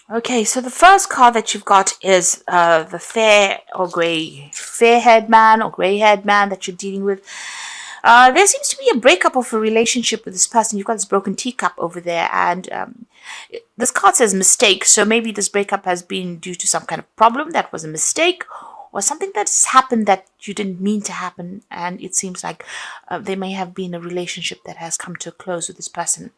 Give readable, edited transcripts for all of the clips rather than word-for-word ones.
Okay, so the first card that you've got is the fair-haired man or gray-haired man that you're dealing with. There seems to be a breakup of a relationship with this person. You've got this broken teacup over there, and this card says mistake. So maybe this breakup has been due to some kind of problem that was a mistake, or something that's happened that you didn't mean to happen. And it seems like there may have been a relationship that has come to a close with this person.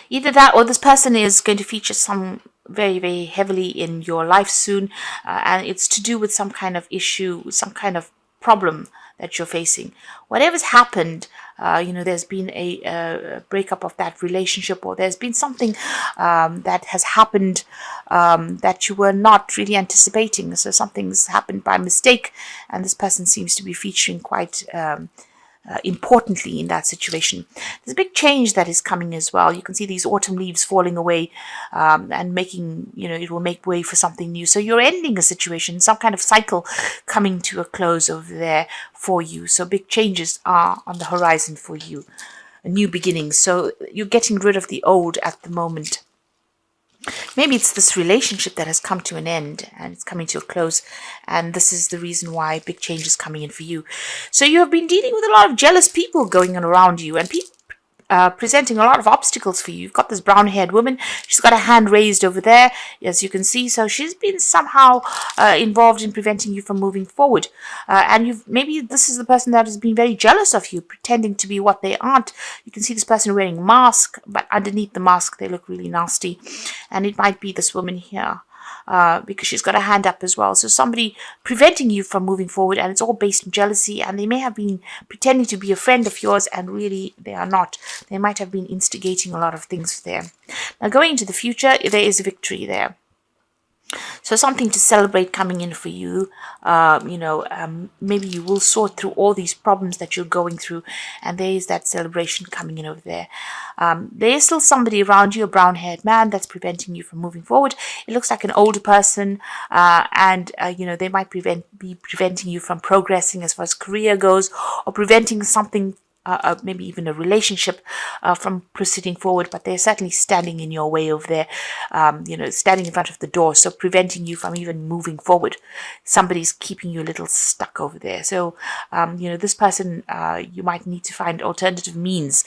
Either that or this person is going to feature some very, very heavily in your life soon, and it's to do with some kind of issue, some kind of problem that you're facing. Whatever's happened, there's been a breakup of that relationship, or there's been something that has happened that you were not really anticipating. So something's happened by mistake, and this person seems to be featuring quite importantly in that situation. There's a big change that is coming as well. You can see these autumn leaves falling away and making, it will make way for something new. So you're ending a situation, some kind of cycle coming to a close over there for you. So big changes are on the horizon for you, a new beginning. So you're getting rid of the old at the moment. Maybe it's this relationship that has come to an end and it's coming to a close, and this is the reason why big change is coming in for you. So you have been dealing with a lot of jealous people going on around you, and people presenting a lot of obstacles for you. You've got this brown-haired woman. She's got a hand raised over there, as you can see. So she's been somehow involved in preventing you from moving forward. And maybe this is the person that has been very jealous of you, pretending to be what they aren't. You can see this person wearing a mask, but underneath the mask, they look really nasty. And it might be this woman here. Because she's got a hand up as well. So somebody preventing you from moving forward, and it's all based on jealousy, and they may have been pretending to be a friend of yours, and really they are not. They might have been instigating a lot of things there. Now going into the future, there is victory there. So something to celebrate coming in for you. Maybe you will sort through all these problems that you're going through, and there is that celebration coming in over there. There is still somebody around you, a brown-haired man, that's preventing you from moving forward. It looks like an older person, and they might be preventing you from progressing as far as career goes, or preventing something, maybe even a relationship from proceeding forward, but they're certainly standing in your way over there, standing in front of the door, so preventing you from even moving forward. Somebody's keeping you a little stuck over there. So, this person, you might need to find alternative means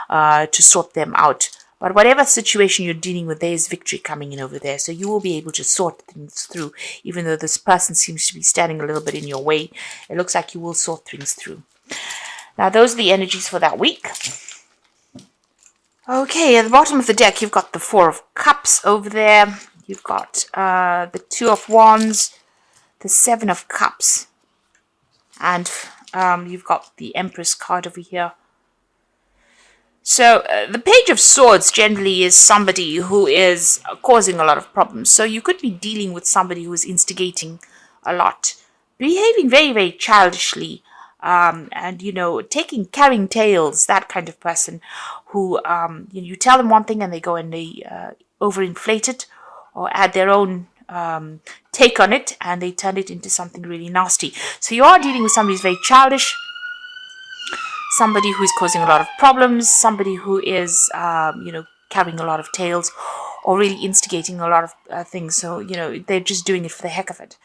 to sort them out. But whatever situation you're dealing with, there is victory coming in over there. So you will be able to sort things through, even though this person seems to be standing a little bit in your way. It looks like you will sort things through. Now, those are the energies for that week. Okay, at the bottom of the deck, you've got the Four of Cups over there. You've got the Two of Wands, the Seven of Cups, and you've got the Empress card over here. So the Page of Swords generally is somebody who is causing a lot of problems. So you could be dealing with somebody who is instigating a lot, behaving very, very childishly, and carrying tales, that kind of person who you tell them one thing and they go and they overinflate it or add their own take on it, and they turn it into something really nasty. So you are dealing with somebody who's very childish, somebody who is causing a lot of problems, somebody who is carrying a lot of tales, or really instigating a lot of things. So, they're just doing it for the heck of it.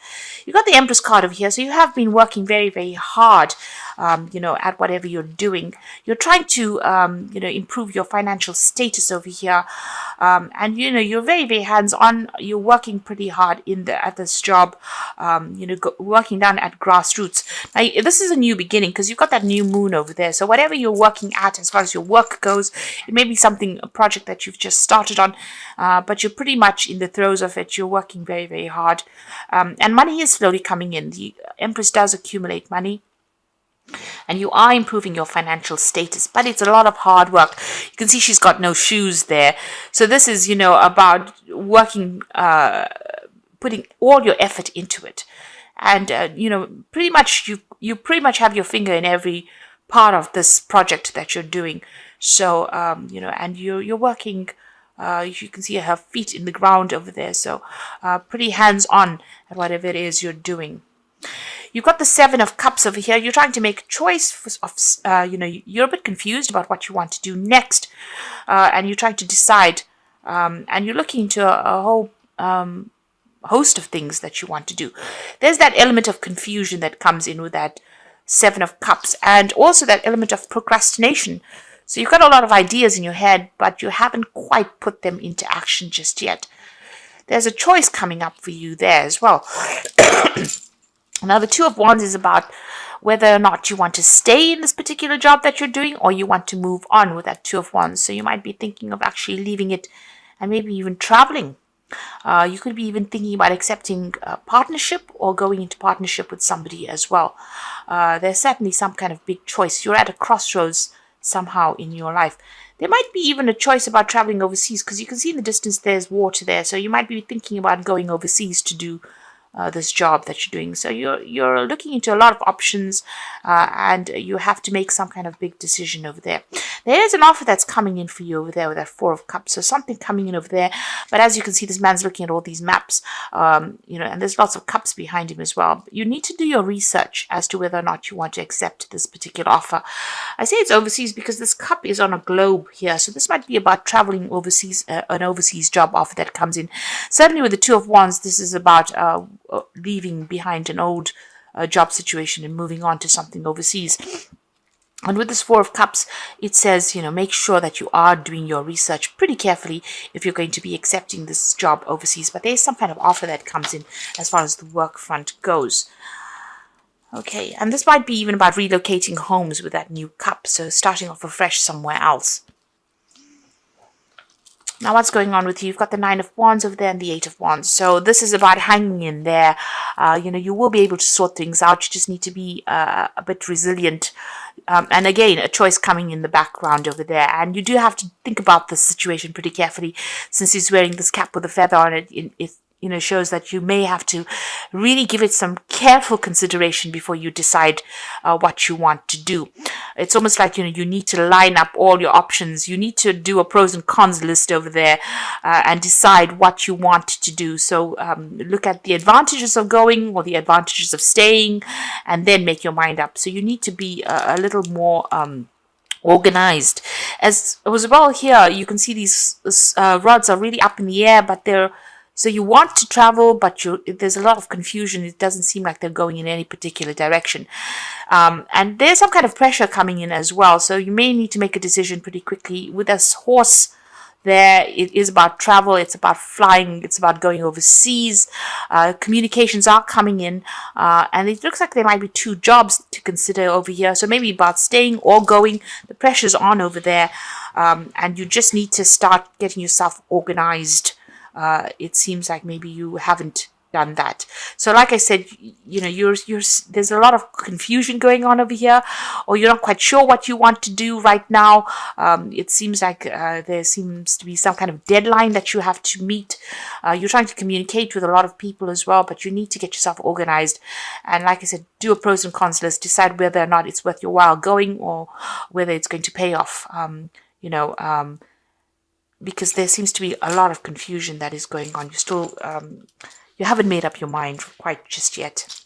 You've got the Empress card over here. So you have been working very, very hard, at whatever you're doing. You're trying to, improve your financial status over here. And, you're very, very hands-on. You're working pretty hard at this job, working down at grassroots. Now, this is a new beginning because you've got that new moon over there. So whatever you're working at as far as your work goes, it may be a project that you've just started on, but you're pretty much in the throes of it. You're working very, very hard. And money is slowly coming in. The Empress does accumulate money, and you are improving your financial status, but it's a lot of hard work. You can see she's got no shoes there. So this is, about working, putting all your effort into it. And, pretty much you pretty much have your finger in every part of this project that you're doing. So, and you're working. You can see her feet in the ground over there. So pretty hands-on at whatever it is you're doing. You've got the Seven of Cups over here. You're trying to make a choice you're a bit confused about what you want to do next. And you're trying to decide and you're looking into a whole host of things that you want to do. There's that element of confusion that comes in with that Seven of Cups, and also that element of procrastination. So you've got a lot of ideas in your head, but you haven't quite put them into action just yet. There's a choice coming up for you there as well. Now, the Two of Wands is about whether or not you want to stay in this particular job that you're doing, or you want to move on with that Two of Wands. So you might be thinking of actually leaving it and maybe even traveling. You could be even thinking about accepting a partnership or going into partnership with somebody as well. There's certainly some kind of big choice. You're at a crossroads somehow in your life. There might be even a choice about traveling overseas, because you can see in the distance there's water there. So you might be thinking about going overseas to do this job that you're doing. So you're looking into a lot of options, and you have to make some kind of big decision over there. There is an offer that's coming in for you over there with that Four of Cups. So something coming in over there. But as you can see, this man's looking at all these maps, and there's lots of cups behind him as well. You need to do your research as to whether or not you want to accept this particular offer. I say it's overseas because this cup is on a globe here. So this might be about traveling overseas, an overseas job offer that comes in. Certainly with the Two of Wands, this is about leaving behind an old job situation and moving on to something overseas. And with this Four of Cups, it says, make sure that you are doing your research pretty carefully if you're going to be accepting this job overseas. But there is some kind of offer that comes in as far as the work front goes. Okay, and this might be even about relocating homes with that new cup. So starting off afresh somewhere else. Now, what's going on with you? You've got the Nine of Wands over there and the Eight of Wands. So this is about hanging in there. You will be able to sort things out. You just need to be a bit resilient. And again, a choice coming in the background over there. And you do have to think about the situation pretty carefully, since he's wearing this cap with a feather on it. It shows that you may have to really give it some careful consideration before you decide what you want to do. It's almost like, you need to line up all your options. You need to do a pros and cons list over there and decide what you want to do. So look at the advantages of going or the advantages of staying, and then make your mind up. So you need to be a little more organized. As well here, you can see these rods are really up in the air, but so you want to travel, but there's a lot of confusion. It doesn't seem like they're going in any particular direction. And there's some kind of pressure coming in as well. So you may need to make a decision pretty quickly. With this horse there, it is about travel. It's about flying. It's about going overseas. Communications are coming in. And it looks like there might be two jobs to consider over here. So maybe about staying or going. The pressure's on over there. And you just need to start getting yourself organized. It seems like maybe you haven't done that. So like I said, there's a lot of confusion going on over here, or you're not quite sure what you want to do right now. It seems like there seems to be some kind of deadline that you have to meet. You're trying to communicate with a lot of people as well, but you need to get yourself organized. And like I said, do a pros and cons list, decide whether or not it's worth your while going, or whether it's going to pay off. Because there seems to be a lot of confusion that is going on. You haven't made up your mind quite just yet.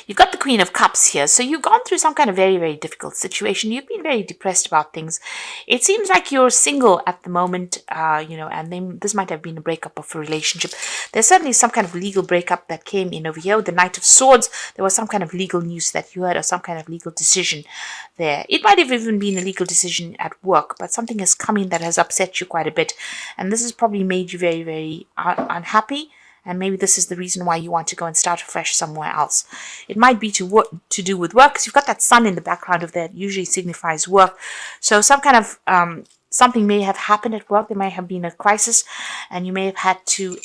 You've got the Queen of Cups here. So you've gone through some kind of very, very difficult situation. You've been very depressed about things. It seems like you're single at the moment, and then this might have been a breakup of a relationship. There's certainly some kind of legal breakup that came in over here with the Knight of Swords. There was some kind of legal news that you heard, or some kind of legal decision there. It might have even been a legal decision at work, but something has come in that has upset you quite a bit. And this has probably made you very, very unhappy. And maybe this is the reason why you want to go and start afresh somewhere else. It might be to do with work, because you've got that sun in the background of that. It usually signifies work. So some kind of something may have happened at work. There may have been a crisis, and you may have had to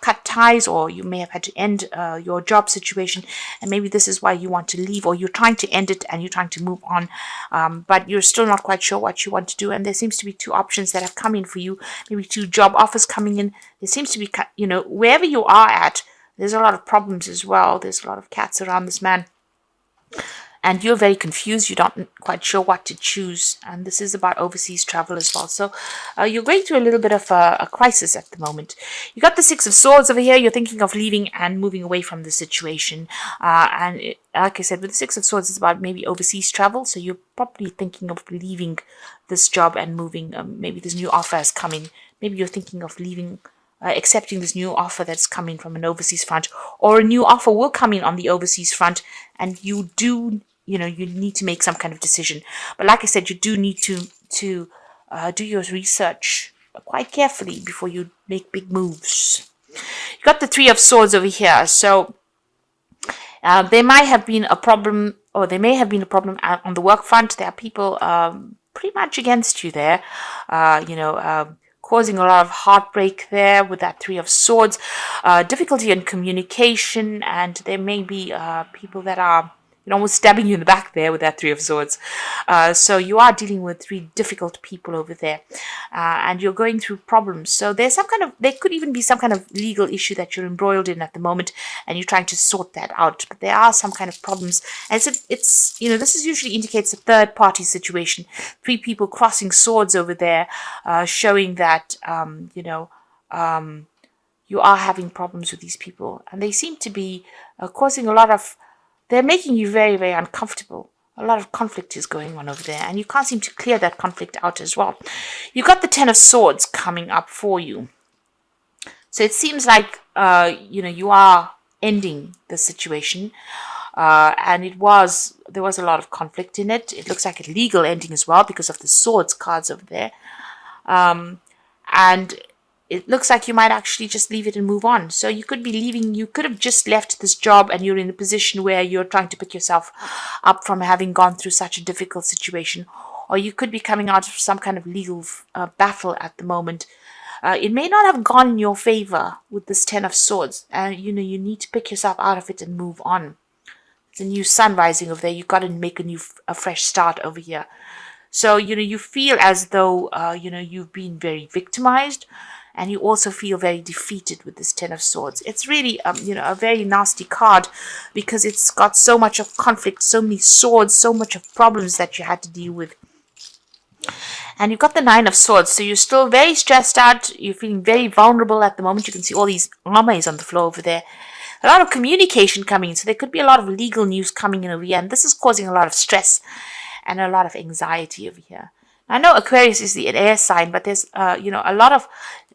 cut ties, or you may have had to end your job situation, and maybe this is why you want to leave, or you're trying to end it and you're trying to move on, but you're still not quite sure what you want to do. And there seems to be two options that have come in for you, maybe two job offers coming in. There seems to be, wherever you are at, there's a lot of problems as well. There's a lot of cats around this man. and you're very confused. You're not quite sure what to choose, and this is about overseas travel as well. So you're going through a little bit of a crisis at the moment. You got the Six of Swords over here. You're thinking of leaving and moving away from the situation, like I said, with the Six of Swords, it's about maybe overseas travel. So you're probably thinking of leaving this job and moving. Maybe this new offer is coming. Maybe you're thinking of leaving, accepting this new offer that's coming from an overseas front, or a new offer will come in on the overseas front, and you do, you need to make some kind of decision. But like I said, you do need to do your research quite carefully before you make big moves. You got the Three of Swords over here, so there might have been a problem, or there may have been a problem on the work front. There are people pretty much against you there, causing a lot of heartbreak there with that Three of Swords, difficulty in communication, and there may be people that are almost stabbing you in the back there with that Three of Swords. So you are dealing with three difficult people over there, and you're going through problems. So there could even be some kind of legal issue that you're embroiled in at the moment, and you're trying to sort that out. But there are some kind of problems, and this is usually indicates a third party situation. Three people crossing swords over there, showing that you are having problems with these people, and they seem to be causing a lot of. They're making you very, very uncomfortable. A lot of conflict is going on over there, and you can't seem to clear that conflict out as well. You got the Ten of Swords coming up for you. So it seems like, you are ending the situation, and there was a lot of conflict in it. It looks like a legal ending as well because of the Swords cards over there. And it looks like you might actually just leave it and move on. So you could be leaving, you could have just left this job and you're in a position where you're trying to pick yourself up from having gone through such a difficult situation. Or you could be coming out of some kind of legal battle at the moment. It may not have gone in your favor with this Ten of Swords. And, you need to pick yourself out of it and move on. The new sun rising over there. You've got to make a fresh start over here. So, you feel as though, you've been very victimized. And you also feel very defeated with this Ten of Swords. It's really, a very nasty card because it's got so much of conflict, so many swords, so much of problems that you had to deal with. And you've got the Nine of Swords, so you're still very stressed out. You're feeling very vulnerable at the moment. You can see all these armors on the floor over there. A lot of communication coming in, so there could be a lot of legal news coming in over here, and this is causing a lot of stress and a lot of anxiety over here. I know Aquarius is the air sign, but there's, a lot of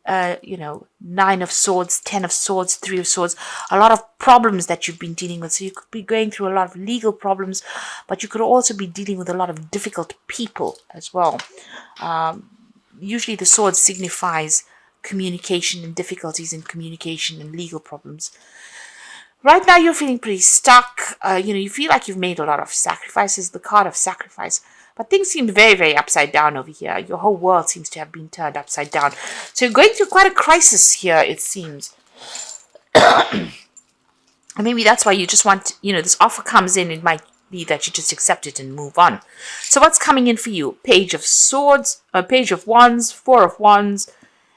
Nine of Swords, Ten of Swords, Three of Swords, a lot of problems that you've been dealing with. So you could be going through a lot of legal problems, but you could also be dealing with a lot of difficult people as well. Usually the sword signifies communication and difficulties in communication and legal problems. Right now you're feeling pretty stuck. You feel like you've made a lot of sacrifices, the card of sacrifice. But things seem very, very upside down over here. Your whole world seems to have been turned upside down. So you're going through quite a crisis here, it seems. And maybe that's why you just want, this offer comes in. It might be that you just accept it and move on. So what's coming in for you? Page of Swords, Page of Wands, Four of Wands,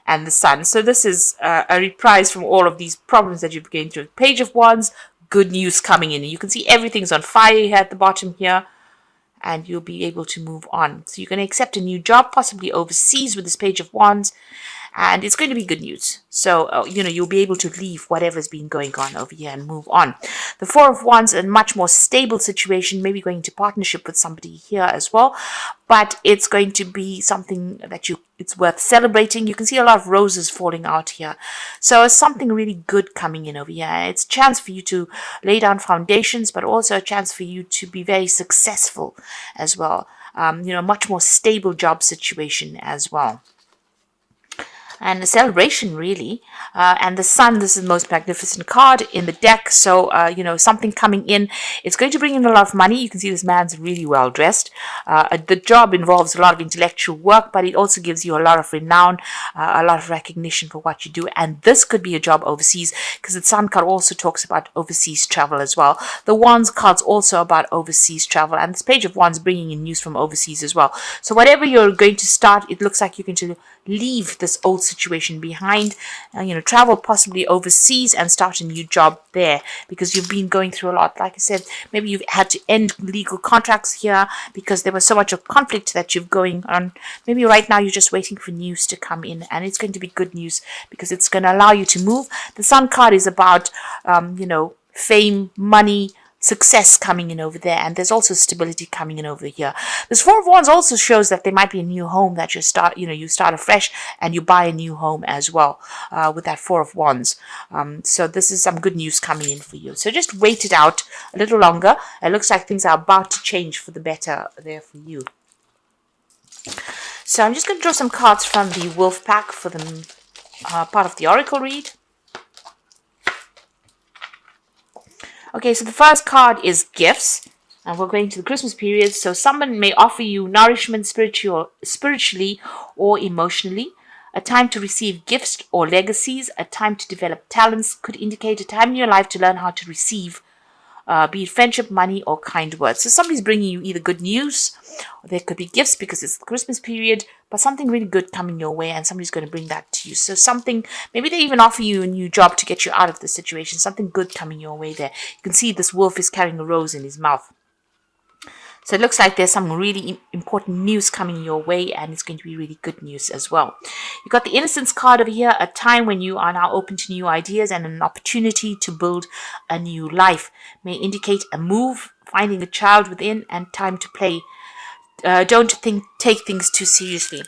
and the Sun. So this is a reprise from all of these problems that you've been going through. Page of Wands, good news coming in. You can see everything's on fire here at the bottom here. And you'll be able to move on. So you're going to accept a new job, possibly overseas with this Page of Wands. And it's going to be good news. So, you'll be able to leave whatever's been going on over here and move on. The Four of Wands, a much more stable situation, maybe going into partnership with somebody here as well. But it's going to be something that it's worth celebrating. You can see a lot of roses falling out here. So it's something really good coming in over here. It's a chance for you to lay down foundations, but also a chance for you to be very successful as well. Much more stable job situation as well. And a celebration, really. And the Sun, this is the most magnificent card in the deck. So, something coming in. It's going to bring in a lot of money. You can see this man's really well dressed. The job involves a lot of intellectual work, but it also gives you a lot of renown, a lot of recognition for what you do. And this could be a job overseas, because the Sun card also talks about overseas travel as well. The Wands card's also about overseas travel. And this Page of Wands bringing in news from overseas as well. So whatever you're going to start, it looks like you're going to leave this old situation behind, travel possibly overseas and start a new job there, because you've been going through a lot. Like I said, maybe you've had to end legal contracts here because there was so much of conflict that you've going on. Maybe right now you're just waiting for news to come in, and it's going to be good news because it's going to allow you to move. The Sun card is about, fame, money, success coming in over there, and there's also stability coming in over here. This Four of Wands also shows that there might be a new home that you start afresh, and you buy a new home as well, with that Four of Wands. So this is some good news coming in for you. So just wait it out a little longer. It looks like things are about to change for the better there for you. So I'm just going to draw some cards from the Wolf Pack for the part of the Oracle read. Okay, so the first card is gifts, and we're going to the Christmas period. So someone may offer you nourishment spiritually or emotionally, a time to receive gifts or legacies, a time to develop talents, could indicate a time in your life to learn how to receive, be it friendship, money, or kind words. So somebody's bringing you either good news, or there could be gifts because it's the Christmas period, but something really good coming your way, and somebody's going to bring that to you. So something, maybe they even offer you a new job to get you out of the situation, something good coming your way there. You can see this wolf is carrying a rose in his mouth. So it looks like there's some really important news coming your way, and it's going to be really good news as well. You've got the Innocence card over here, a time when you are now open to new ideas and an opportunity to build a new life. May indicate a move, finding a child within, and time to play. Don't take things too seriously.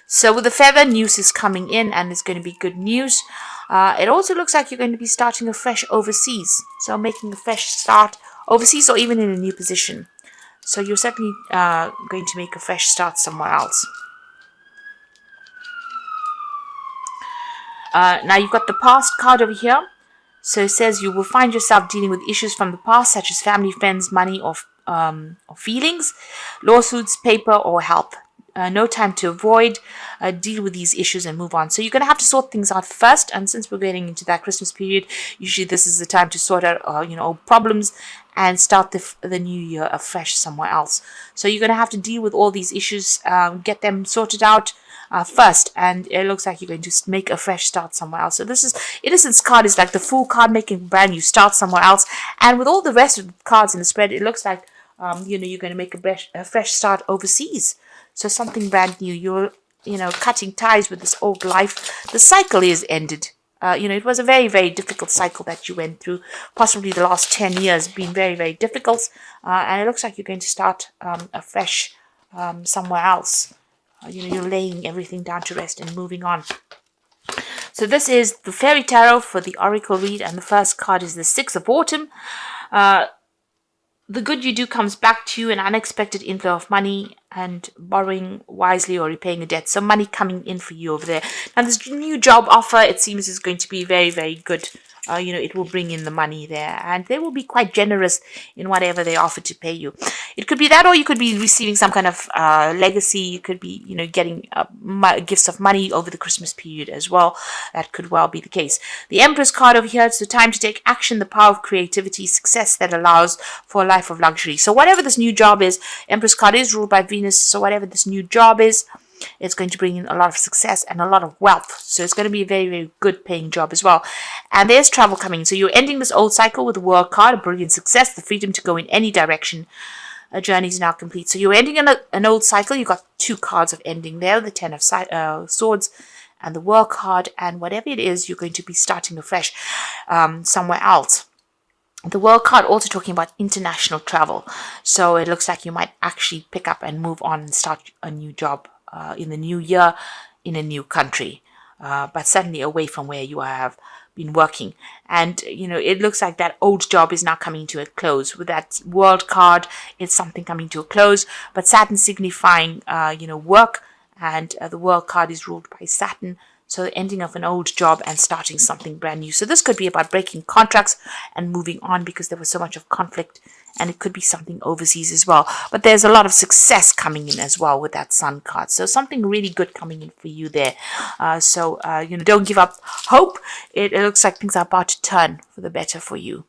So with the Feather, news is coming in, and it's going to be good news. It also looks like you're going to be starting afresh overseas. So making a fresh start overseas, or even in a new position. So you're certainly going to make a fresh start somewhere else. Now you've got the Past card over here. So it says you will find yourself dealing with issues from the past, such as family, friends, money, or feelings, lawsuits, paper, or help. No time to avoid, deal with these issues and move on. So you're going to have to sort things out first, and since we're getting into that Christmas period, usually this is the time to sort out old problems and start the new year afresh somewhere else. So you're going to have to deal with all these issues, get them sorted out first, and it looks like you're going to make a fresh start somewhere else. So this is Innocence card is like the Fool card, making a brand new start somewhere else, and with all the rest of the cards in the spread, it looks like you're going to make a fresh start overseas. So something brand new. You're cutting ties with this old life. The cycle is ended. It was a very, very difficult cycle that you went through. Possibly the last 10 years been very, very difficult. And it looks like you're going to start afresh somewhere else. You're laying everything down to rest and moving on. So this is the Fairy Tarot for the Oracle read, and the first card is the Six of Autumn. The good you do comes back to you, an unexpected inflow of money, and borrowing wisely or repaying a debt. So money coming in for you over there. Now this new job offer, it seems, is going to be very, very good. It will bring in the money there, and they will be quite generous in whatever they offer to pay you. It could be that, or you could be receiving some kind of legacy. You could be, getting gifts of money over the Christmas period as well. That could well be the case. The Empress card over here, it's the time to take action, the power of creativity, success that allows for a life of luxury. So whatever this new job is, Empress card is ruled by Venus, so whatever this new job is, it's going to bring in a lot of success and a lot of wealth. So it's going to be a very, very good paying job as well. And there's travel coming. So you're ending this old cycle with the World card, a brilliant success, the freedom to go in any direction. A journey is now complete. So you're ending an old cycle. You've got two cards of ending there, the Ten of Swords and the World card. And whatever it is, you're going to be starting afresh somewhere else. The World card also talking about international travel. So it looks like you might actually pick up and move on and start a new job in the new year in a new country, but certainly away from where you have been working. And it looks like that old job is now coming to a close. With that World card, it's something coming to a close, but Saturn signifying work, and the World card is ruled by Saturn. So the ending of an old job and starting something brand new. So this could be about breaking contracts and moving on because there was so much of conflict, and it could be something overseas as well. But there's a lot of success coming in as well with that Sun card. So something really good coming in for you there. Don't give up hope. It looks like things are about to turn for the better for you.